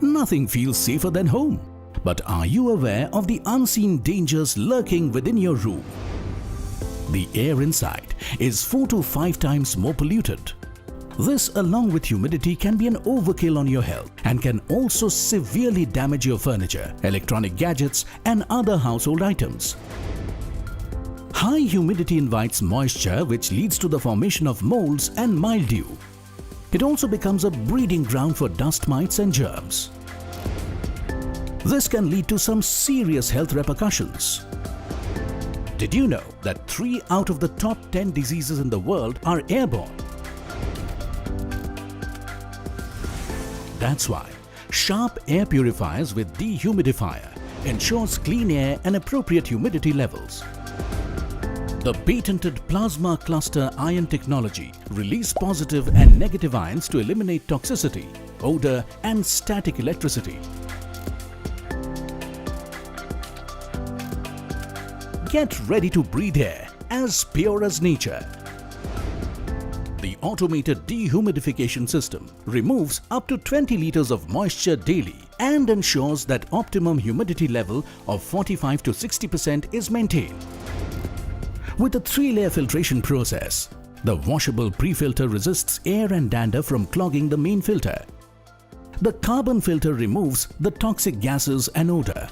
Nothing feels safer than home. But are you aware of the unseen dangers lurking within your room? The air inside is 4 to 5 times more polluted. This, along with humidity, can be an overkill on your health and can also severely damage your furniture, electronic gadgets, and other household items. High humidity invites moisture, which leads to the formation of molds and mildew. It also becomes a breeding ground for dust mites and germs. This can lead to some serious health repercussions. Did you know that 3 out of the top 10 diseases in the world are airborne? That's why sharp air purifiers with dehumidifier ensures clean air and appropriate humidity levels. The patented plasma cluster ion technology releases positive and negative ions to eliminate toxicity, odor, and static electricity. Get ready to breathe air as pure as nature. The automated dehumidification system removes up to 20 liters of moisture daily and ensures that optimum humidity level of 45 to 60% is maintained. With a 3-layer filtration process, the washable pre-filter resists air and dander from clogging the main filter. The carbon filter removes the toxic gases and odor,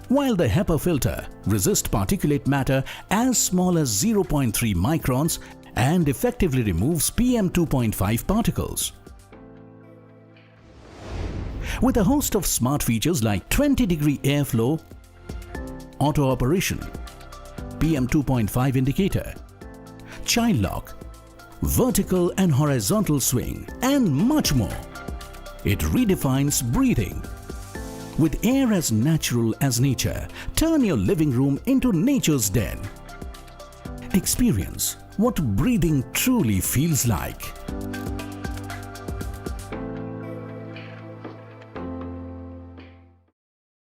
while the HEPA filter resists particulate matter as small as 0.3 microns and effectively removes PM 2.5 particles. With a host of smart features like 20-degree airflow, auto operation, PM 2.5 indicator, child lock, vertical and horizontal swing, and much more, it redefines breathing. With air as natural as nature, turn your living room into nature's den. Experience what breathing truly feels like.